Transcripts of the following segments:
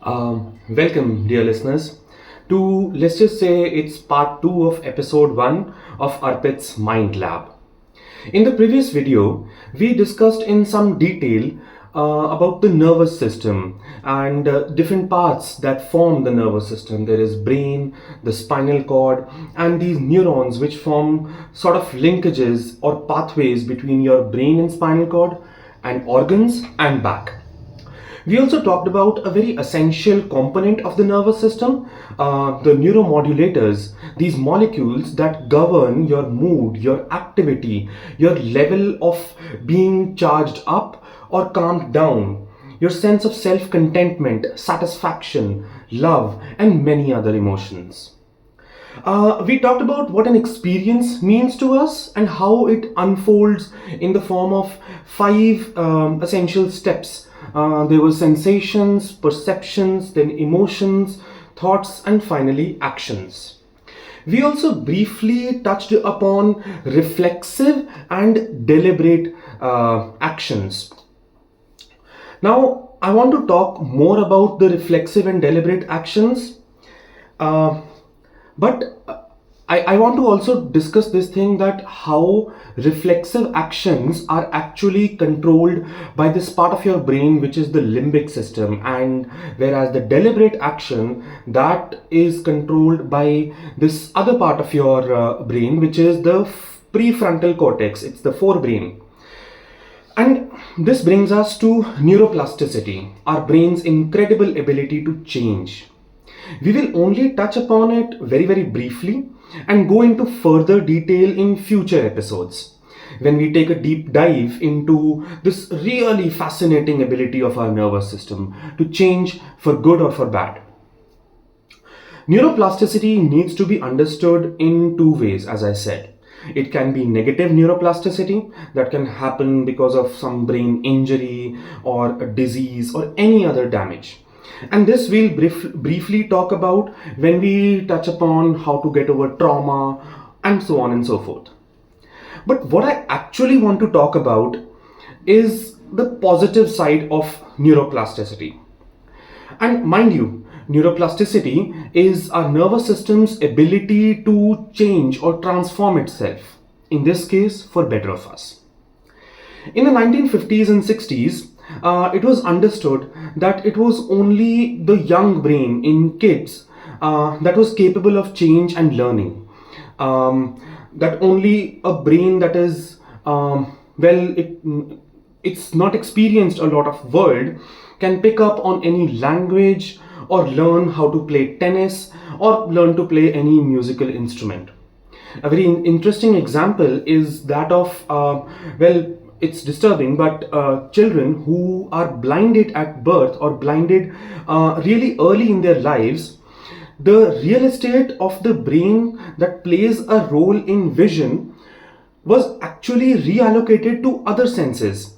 Welcome, dear listeners, to let's just say it's part 2 of episode 1 of Arpit's Mind Lab. In the previous video, we discussed in some detail about the nervous system and different parts that form the nervous system. There is brain, the spinal cord, and these neurons which form sort of linkages or pathways between your brain and spinal cord and organs and back. We also talked about a very essential component of the nervous system, the neuromodulators, these molecules that govern your mood, your activity, your level of being charged up or calmed down, your sense of self contentment, satisfaction, love, and many other emotions. We talked about what an experience means to us and how it unfolds in the form of five essential steps. There were sensations, perceptions, then emotions, thoughts, and finally actions. We also briefly touched upon reflexive and deliberate actions. Now, I want to talk more about the reflexive and deliberate actions. But I want to also discuss this thing that how reflexive actions are actually controlled by this part of your brain which is the limbic system, and whereas the deliberate action that is controlled by this other part of your brain which is the prefrontal cortex. It's the forebrain. And this brings us to neuroplasticity, our brain's incredible ability to change. We will only touch upon it very briefly and go into further detail in future episodes when we take a deep dive into this really fascinating ability of our nervous system to change for good or for bad. Neuroplasticity needs to be understood in two ways, as I said. It can be negative neuroplasticity that can happen because of some brain injury or a disease or any other damage. And this we'll briefly talk about when we touch upon how to get over trauma and so on and so forth. But what I actually want to talk about is the positive side of neuroplasticity. And mind you, neuroplasticity is our nervous system's ability to change or transform itself, in this case for better of us. In the 1950s and 60s, it was understood that it was only the young brain in kids that was capable of change and learning. That only a brain that is, it's not experienced a lot of world can pick up on any language or learn how to play tennis or learn to play any musical instrument. A very interesting example is that of, it's disturbing, but children who are blinded at birth or blinded really early in their lives, the real estate of the brain that plays a role in vision was actually reallocated to other senses.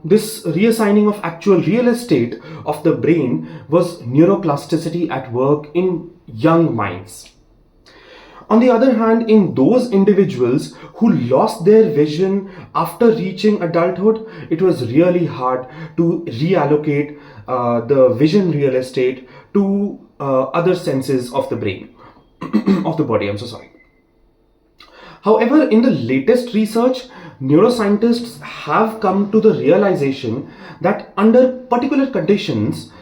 This reassigning of actual real estate of the brain was neuroplasticity at work in young minds. On the other hand, in those individuals who lost their vision after reaching adulthood, it was really hard to reallocate the vision real estate to other senses of the brain, of the body. I'm so sorry. However, in the latest research, neuroscientists have come to the realization that under particular conditions,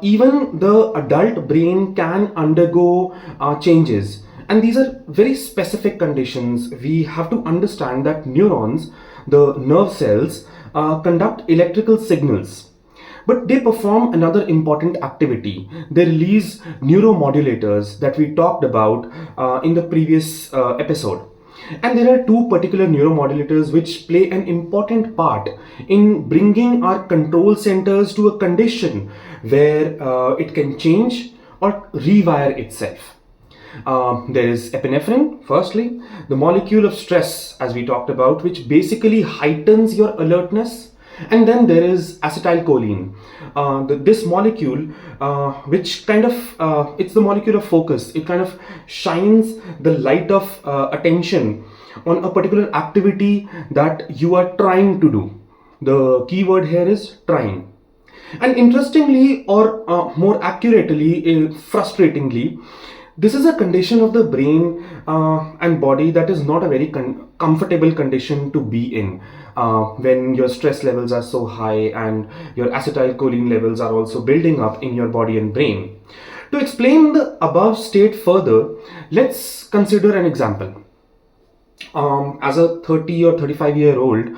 even the adult brain can undergo changes. And these are very specific conditions. We have to understand that neurons, the nerve cells, conduct electrical signals. But they perform another important activity. They release neuromodulators that we talked about in the previous episode. And there are two particular neuromodulators which play an important part in bringing our control centers to a condition where it can change or rewire itself. There is epinephrine, firstly, the molecule of stress, as we talked about, which basically heightens your alertness. And then there is acetylcholine, this molecule, which kind of, it's the molecule of focus. It kind of shines the light of attention on a particular activity that you are trying to do. The key word here is trying. And interestingly, or more accurately, frustratingly, this is a condition of the brain and body that is not a very comfortable condition to be in when your stress levels are so high and your acetylcholine levels are also building up in your body and brain. To explain the above state further, let's consider an example. As a 30 or 35-year-old,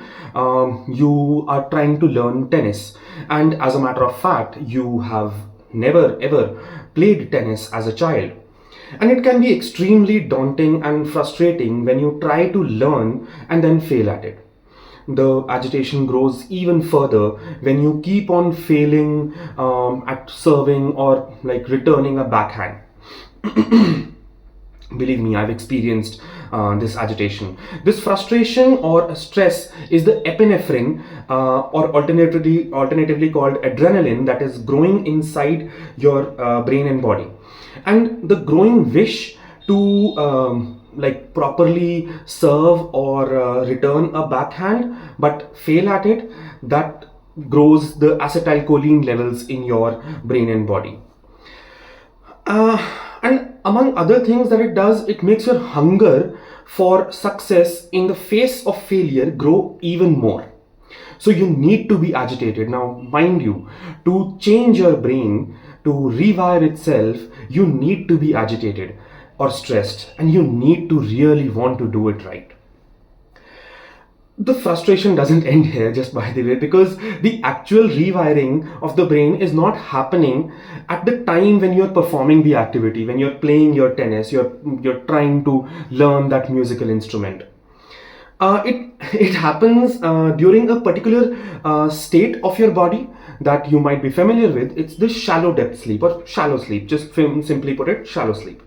you are trying to learn tennis, and as a matter of fact, you have never ever played tennis as a child. And it can be extremely daunting and frustrating when you try to learn and then fail at it. The agitation grows even further when you keep on failing at serving or like returning a backhand. Believe me, I've experienced this agitation. This frustration or stress is the epinephrine, or alternatively called adrenaline, that is growing inside your brain and body. And the growing wish to like properly serve or return a backhand but fail at it, that grows the acetylcholine levels in your brain and body. And among other things that it does, it makes your hunger for success in the face of failure grow even more. So you need to be agitated. Now, mind you, to change your brain, to rewire itself, you need to be agitated or stressed, and you need to really want to do it right. The frustration doesn't end here, just by the way, because the actual rewiring of the brain is not happening at the time when you're performing the activity, when you're playing your tennis, you're trying to learn that musical instrument. It happens during a particular state of your body that you might be familiar with. It's the shallow depth sleep or shallow sleep. Just simply put it, shallow sleep.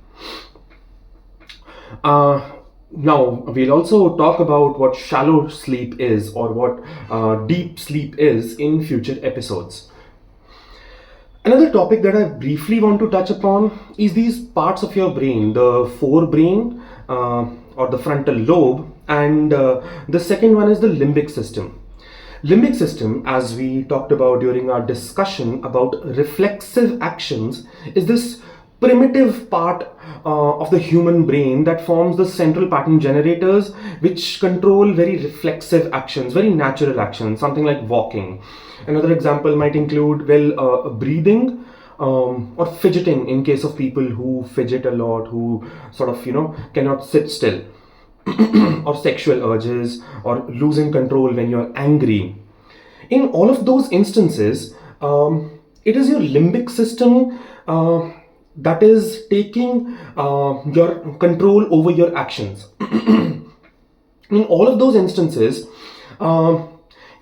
Now, we'll also talk about what shallow sleep is or what deep sleep is in future episodes. Another topic that I briefly want to touch upon is these parts of your brain, the forebrain or the frontal lobe, and the second one is the limbic system. Limbic system, as we talked about during our discussion about reflexive actions, is this primitive part of the human brain that forms the central pattern generators which control very reflexive actions, very natural actions, something like walking. Another example might include, breathing, or fidgeting, in case of people who fidget a lot, who sort of, cannot sit still, or sexual urges, or losing control when you're angry. In all of those instances, it is your limbic system that is taking your control over your actions. In all of those instances,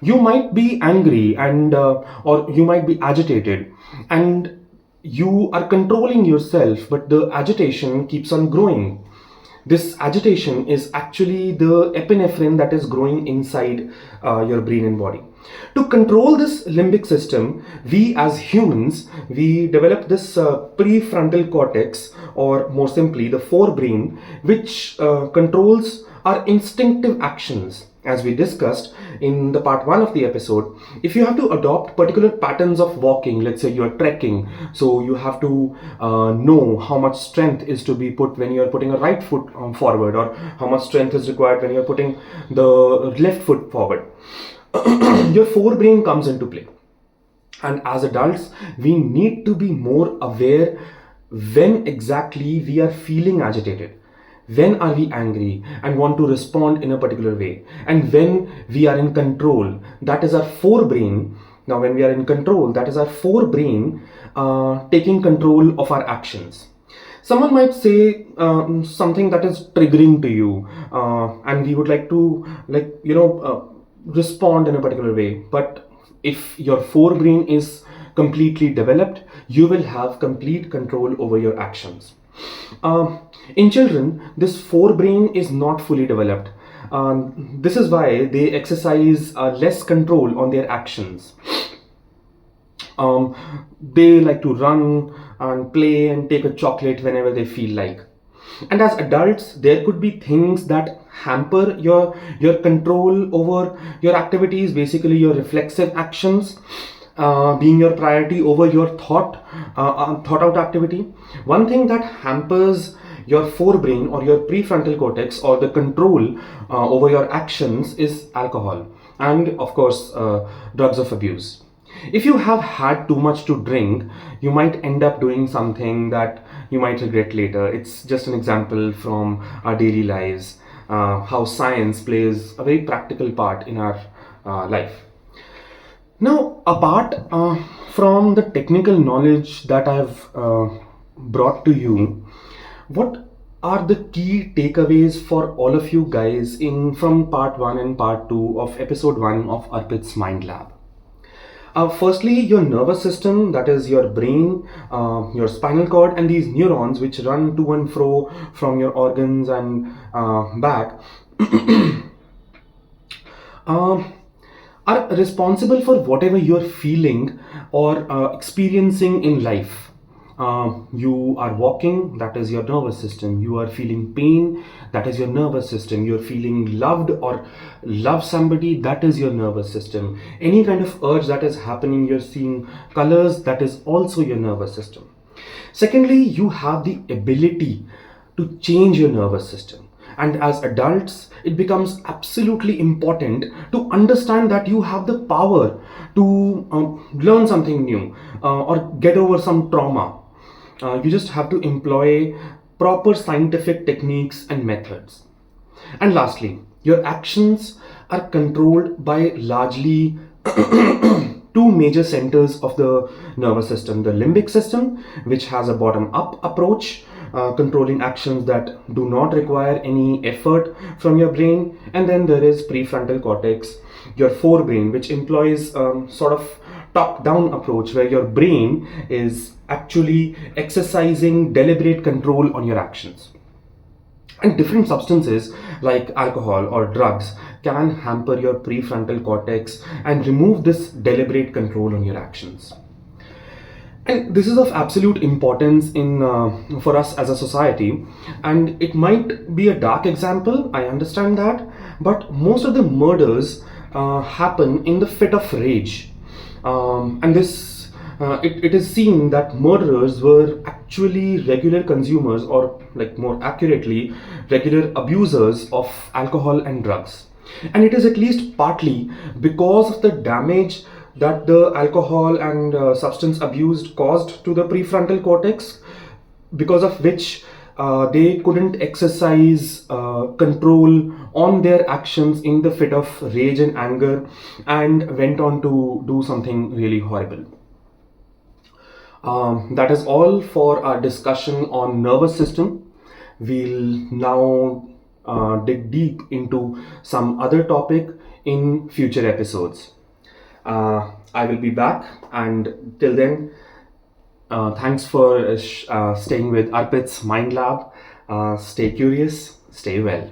you might be angry and or you might be agitated, and you are controlling yourself, but the agitation keeps on growing. This agitation is actually the epinephrine that is growing inside your brain and body. To control this limbic system, we as humans, we develop this pre-frontal cortex, or more simply the forebrain, which controls our instinctive actions. As we discussed in the part 1 of the episode, if you have to adopt particular patterns of walking, let's say you're trekking, so you have to know how much strength is to be put when you're putting a right foot forward, or how much strength is required when you're putting the left foot forward. Your forebrain comes into play. And as adults, we need to be more aware when exactly we are feeling agitated. When are we angry and want to respond in a particular way? And when we are in control, that is our forebrain. Now, when we are in control, that is our forebrain taking control of our actions. Someone might say something that is triggering to you, and we would like to, respond in a particular way. But if your forebrain is completely developed, you will have complete control over your actions. In children, this forebrain is not fully developed. This is why they exercise less control on their actions. They like to run and play and take a chocolate whenever they feel like. And as adults, there could be things that hamper your control over your activities, basically your reflexive actions. being your priority over your thought out activity. One thing that hampers your forebrain or your prefrontal cortex or the control over your actions is alcohol and of course drugs of abuse. If you have had too much to drink, you might end up doing something that you might regret later. It's just an example from our daily lives, how science plays a very practical part in our life. Now, apart from the technical knowledge that I've brought to you, what are the key takeaways for all of you guys in from part 1 and part 2 of episode 1 of Arpit's Mind Lab? Firstly, your nervous system, that is your brain, your spinal cord, and these neurons which run to and fro from your organs and back, um, are responsible for whatever you're feeling or experiencing in life. You are walking, that is your nervous system. You are feeling pain, that is your nervous system. You're feeling loved or love somebody, that is your nervous system. Any kind of urge that is happening, you're seeing colors, that is also your nervous system. Secondly, you have the ability to change your nervous system. And as adults, it becomes absolutely important to understand that you have the power to learn something new or get over some trauma. You just have to employ proper scientific techniques and methods. And lastly, your actions are controlled by largely two major centers of the nervous system: the limbic system, which has a bottom up approach, controlling actions that do not require any effort from your brain, and then there is prefrontal cortex, your forebrain, which employs sort of top down approach where your brain is actually exercising deliberate control on your actions. And different substances like alcohol or drugs can hamper your prefrontal cortex and remove this deliberate control on your actions. And this is of absolute importance in for us as a society. And it might be a dark example, I understand that, but most of the murders happen in the fit of rage. And this it is seen that murderers were actually regular consumers, or like more accurately, regular abusers of alcohol and drugs. And it is at least partly because of the damage that the alcohol and substance abuse caused to the prefrontal cortex, because of which they couldn't exercise control on their actions in the fit of rage and anger and went on to do something really horrible. That is all for our discussion on nervous system. We'll now dig deep into some other topic in future episodes. I will be back, and till then, thanks for staying with Arpit's Mind Lab. Stay curious, stay well.